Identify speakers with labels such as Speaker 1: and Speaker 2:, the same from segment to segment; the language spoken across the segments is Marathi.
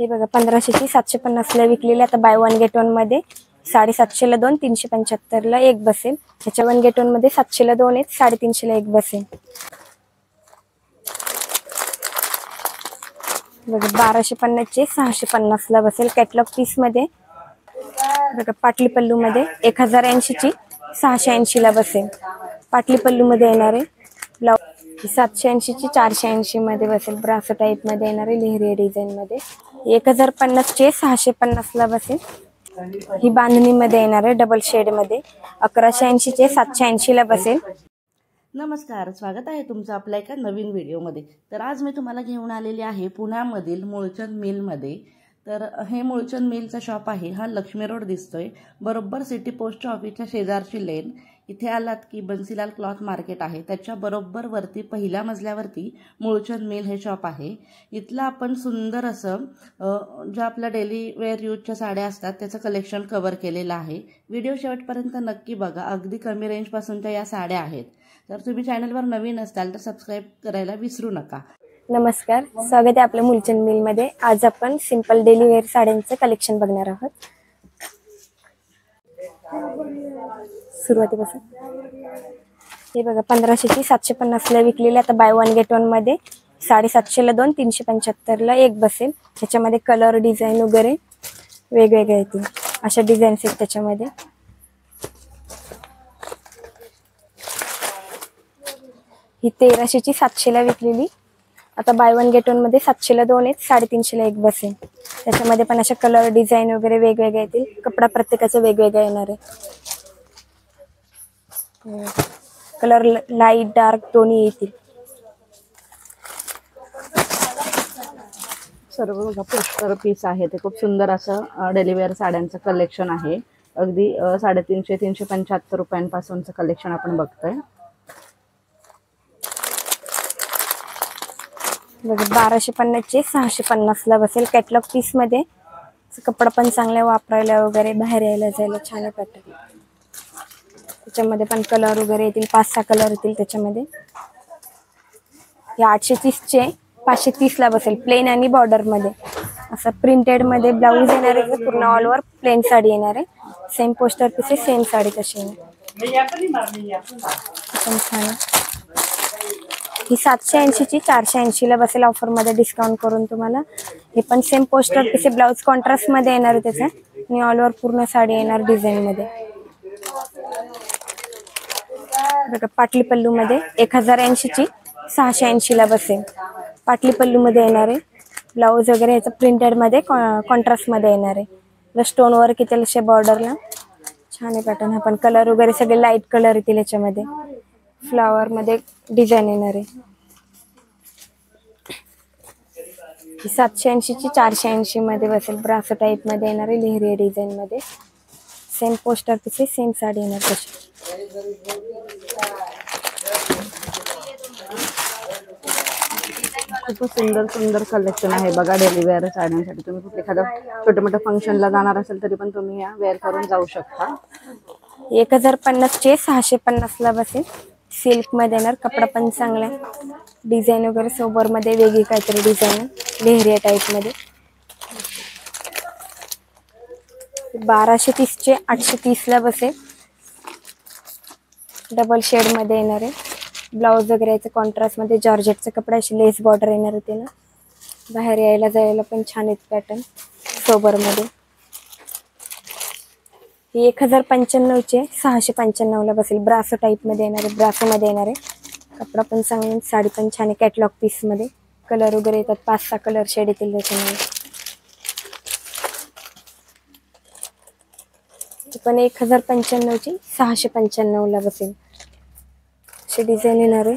Speaker 1: हे बघा 1500 ची 750 ला विकलेली. आता बाय वन गेट वन मध्ये 750 ला 2, 375 ला एक बसेल. ह्याच्या वन गेट वन मध्ये 700 ला 2 आहेत, 350 ला एक बसेल. बघा 1250 चे 650 ला बसेल. कॅटलॉग पीस मध्ये बघा पाटली पल्लू मध्ये 1080 ची 680 ला बसेल. पाटली पल्लू मध्ये येणार आहे. ब्लाउज 780 ची 480 मध्ये बसेल. ब्रासो टाइप मध्ये येणार आहे, लेहरिया डिझाइन मध्ये. 1050 चे 650 ला बसेल. ही बांधणी मध्ये येणार आहे, डबल शेड मध्ये. 1180 चे 780 ला बसेल.
Speaker 2: नमस्कार, स्वागत आहे तुमचं आपल्या एका नवीन व्हिडिओमध्ये. तर आज मी तुम्हाला घेऊन आलेली आहे पुण्यामधील मुळचंद मिलमध्ये. तर हे मुळचंद मिलचा शॉप आहे. हा लक्ष्मी रोड दिसतोय, बरोबर सिटी पोस्ट ऑफिसच्या शेजारची लेन. इथे आलात की बन्सीलाल क्लॉथ मार्केट आहे, त्याच्या बरोबर वरती पहिल्या मजल्यावरती मुळचंद मिल हे शॉप आहे. इथलं आपण सुंदर असं ज्या आपल्या डेली वेअर यूजच्या साड्या असतात त्याचं कलेक्शन कव्हर केलेलं आहे. व्हिडिओ शेवटपर्यंत नक्की बघा. अगदी कमी रेंजपासूनच्या या साड्या आहेत. तर तुम्ही चॅनलवर नवीन असाल तर सबस्क्राईब करायला विसरू नका.
Speaker 1: नमस्कार, स्वागत आहे आपल्या मुळचंद मिल मध्ये. आज आपण सिंपल डेली वेअर साड्यांचं कलेक्शन बघणार आहोत. सुरुवातीपासून हे बघा 1500 ची 750 ला विकलेली. आता बाय वन गेट वन मध्ये 750 ला 2, 375 ला एक बसेल. त्याच्यामध्ये कलर डिझाईन वगैरे वेगवेगळे येतील. अशा डिझाईन्स आहेत त्याच्यामध्ये. ही 1300 ची 700 ला विकलेली. आता बाय वन गेट वन मध्ये 700 ला 2 आहेत, 350 ला एक बसेल. त्याच्यामध्ये पण अशा कलर डिझाईन वगैरे वेगवेगळे येतील. कपडा प्रत्येकाचा वेगवेगळा येणार आहे. कलर लाईट डार्क दोन्ही येतील.
Speaker 2: सर्व बघा पोस्टर पीस आहे. ते खूप सुंदर असं डेली वेअर साड्यांचं कलेक्शन आहे. अगदी 350-375 रुपयांपासूनचं कलेक्शन आपण बघतोय.
Speaker 1: बघा 1250 चे 650 ला बसेल. कॅटलॉग पीस मध्ये. कपडा पण चांगला वापरायला वगैरे, बाहेर यायला जायला छान पॅटर्न. त्याच्यामध्ये पण कलर वगैरे येतील, 5-6 कलर येतील त्याच्यामध्ये. हे 830 चे 530 ला बसेल. प्लेन आणि बॉर्डर मध्ये असं प्रिंटेड मध्ये ब्लाऊज येणार आहे. पूर्ण ऑल ओव्हर प्लेन साडी येणार आहे. Same poster piece, same sari तशी छान. ही 780 ची 480 ला बसेल. ऑफर मध्ये डिस्काउंट करून तुम्हाला. हे पण same poster piece, blouse contrast मध्ये येणार आहे त्याचा. आणि ऑल ओव्हर पूर्ण साडी येणार डिझाईन मध्ये. बघा पाटली पल्लू मध्ये 1080 ची 680 ला बसेल. पाटली पल्लू मध्ये येणार आहे. ब्लाऊज वगैरे ह्याचा प्रिंटेड मध्ये कॉन्ट्रास्ट मध्ये येणार आहे. स्टोन वर्क येतील अशा बॉर्डरला. छान आहे पॅटर्न. हा पण कलर वगैरे सगळे लाईट कलर येतील याच्यामध्ये. फ्लावर मध्ये डिझाईन येणार आहे. 780 ची 480 मध्ये बसेल. ब्रासो टाइप मध्ये येणार आहे, लेहरिया डिझाईन मध्ये. Same poster piece, same sari येणार तशी.
Speaker 2: खूप सुंदर सुंदर कलेक्शन आहे बघा डेली वेअर साड्यांसाठी. तुम्ही कुठे एखादं छोट्या मोठ्या फंक्शनला जाणार असेल तरी पण तुम्ही या वेअर करून जाऊ शकता.
Speaker 1: 1050 चे 650 ला बसेल. सिल्क मध्ये येणार. कपडा पण चांगला आहे. डिझाईन वगैरे सोबर मध्ये वेगळी काहीतरी डिझाईन, लेहरिया टाइप मध्ये. 1230 चे 830 ला बसेल. डबल शेड मध्ये येणार आहे. ब्लाऊज वगैरे याचं कॉन्ट्रास्ट मध्ये जॉर्जेटचा कपडा, अशी लेस बॉर्डर येणार आहे त्याला. बाहेर यायला जायला पण छान आहेत पॅटर्न सोबर मध्ये. ही 1095 चे 695 ला बसेल. ब्रासो टाइप मध्ये येणार आहे, ब्रासो मध्ये येणार आहे. कपडा पण चांगला, साडी पण छान आहे. कॅटलॉग पीस मध्ये कलर वगैरे येतात, 5-6 कलर शेड येतील त्याच्यामध्ये. पण 1095 ची 695 ला बसेल. अशी डिझाईन येणार आहे.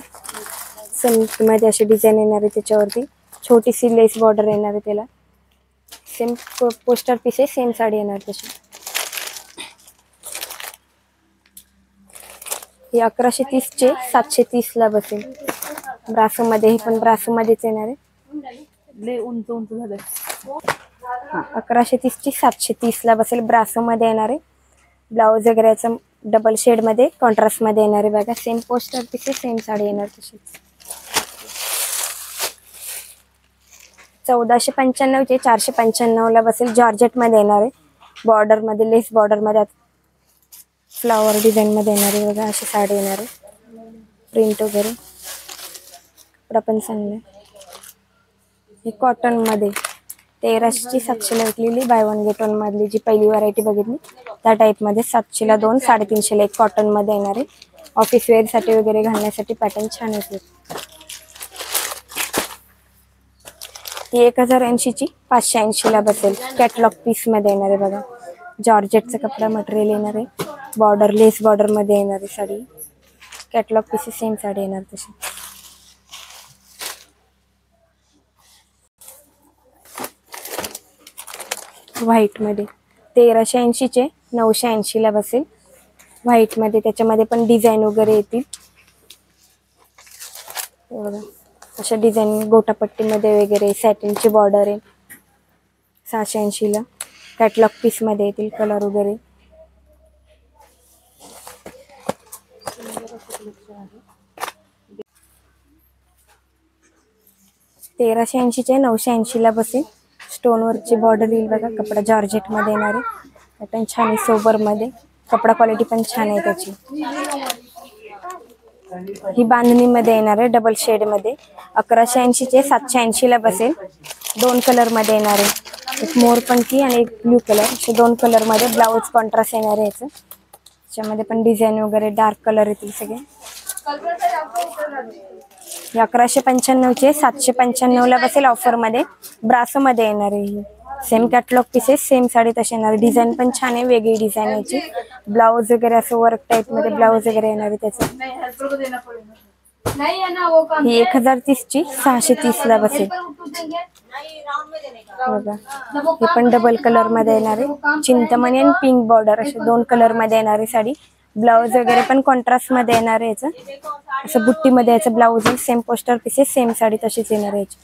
Speaker 1: सिल्क मध्ये अशी डिझाईन येणार आहे. त्याच्यावरती छोटीशी लेस बॉर्डर येणार आहे त्याला. सेम पोस्टर पीस आहे, सेम साडी येणार तशी. ही 1130 चे 730 ला बसेल. ब्रासो मध्ये. हे पण ब्रासो मध्येच येणार आहे.
Speaker 2: उंच उंच झालं.
Speaker 1: 1130 ची 730 ला बसेल. ब्रासो मध्ये येणार आहे. ब्लाऊज वगैरे याचं डबल शेड मध्ये कॉन्ट्रास्ट मध्ये येणार आहे बघा. Same poster piece, same sari येणार तशीच. 1495 चे 495 ला बसेल. जॉर्जेट मध्ये येणार आहे. बॉर्डर मध्ये लेस बॉर्डर मध्ये फ्लावर डिझाईन मध्ये येणार आहे बघा. अशी साडी येणार आहे. प्रिंट वगैरे कपडा पण चांगला आहे. ही कॉटन मध्ये 1300 ची 700 ला विकलेली बाय वन गेट वन मधली जी पहिली व्हरायटी बघितली त्या टाइप मध्ये 700 ला 2, 350 ला 1 कॉटन मध्ये येणार आहे. ऑफिस वेअर साठी वगैरे घालण्यासाठी पॅटर्न छान येते. ही 1080 ची 580 ला बसेल. कॅटलॉग पीस मध्ये येणार आहे बघा. जॉर्जेटचा कपडा मटेरियल येणार आहे. बॉर्डर लेस बॉर्डर मध्ये येणार आहे sari. Catalogue piece same sari येणार तशी. व्हाईट मध्ये 1380 चे 980 ला बसेल. व्हाईट मध्ये त्याच्यामध्ये पण डिझाईन वगैरे येतील बघा. अशा डिझाईन गोटापट्टी मध्ये वगैरे सॅटिनची बॉर्डर आहे. 680 ला कॅटलॉग पीस मध्ये येतील. कलर वगैरे तेराशे 80 चे 980 ला बसेल. स्टोन वरची बॉर्डर येईल बघा. कपडा जॉर्जेट मध्ये येणार आहे. पॅटर्न छान आहे सोबर मध्ये. कपडा क्वालिटी पण छान आहे त्याची. ही बांधणी मध्ये येणार आहे डबल शेड मध्ये. 1180 चे 780 ला बसेल. 2 कलर मध्ये येणार आहे. एक मोरपंखी आणि एक ब्लू कलर असे 2 कलर मध्ये. ब्लाउज कॉन्ट्रास्ट येणार आहे याचं. त्याच्यामध्ये पण डिझाईन वगैरे डार्क कलर येतील सगळे. 1195 चे 795 ला बसेल ऑफर मध्ये. ब्रासो मध्ये येणार आहे. ही same catalogue pieces same sari तशी येणार. डिझाईन पण छान आहे. वेगळी डिझाईन याची. ब्लाउज वगैरे असं वर्क टाइप मध्ये ब्लाउज वगैरे येणार आहे त्याचं. ही 1030 ची 630 ला बसेल बघा. हे पण डबल कलर मध्ये येणार आहे. चिंतामणी आणि पिंक बॉर्डर असे 2 कलर मध्ये येणार आहे साडी. ब्लाउज वगैरे पण कॉन्ट्रास्ट मध्ये येणार आहे याचं. असं बुट्टी मध्ये याचं blouse. Same poster pieces same sari तशीच येणार आहे याची.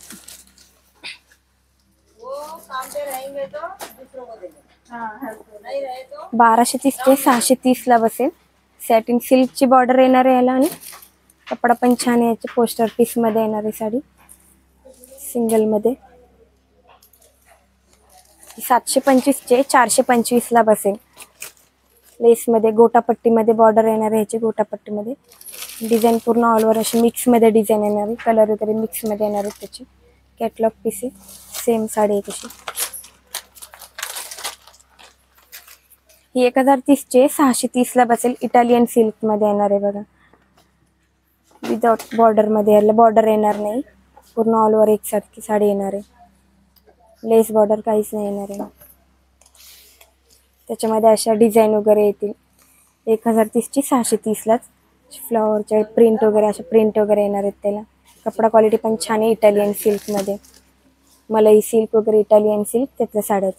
Speaker 1: 1230 ते 630 ला बसेल. सॅटिन सिल्क ची बॉर्डर येणार आहे याला आणि कपडा पण छान आहे याचे. पोस्टर पीस मध्ये येणार आहे साडी सिंगल मध्ये. 725 चे 425 ला बसेल. लेस मध्ये गोटापट्टी मध्ये बॉर्डर येणार आहे ह्याची. गोटापट्टी मध्ये डिझाईन पूर्ण ऑल ओव्हर अशी मिक्स मध्ये डिझाईन येणार आहे. कलर वगैरे मिक्स मध्ये येणार आहे त्याची. कॅटलॉग पीस सेम साडी आहे तशी. ही 1030 चे 630 ला बसेल. इटालियन सिल्क मध्ये येणार आहे बघा. विदाउट बॉर्डर मध्ये. याला बॉर्डर येणार नाही. पूर्ण ऑल ओव्हर एकसारखी साडी येणार आहे. लेस बॉर्डर काहीच नाही येणार आहे. त्याच्यामध्ये अशा डिझाईन वगैरे येतील. 1030 ची 630 लाच फ्लावरच्या प्रिंट वगैरे अशा प्रिंट वगैरे येणार आहेत त्याला. कपडा क्वालिटी पण छान आहे. इटालियन सिल्क मध्ये. मलई सिल्क वगैरे इटालियन सिल्क त्यातल्या साड्या.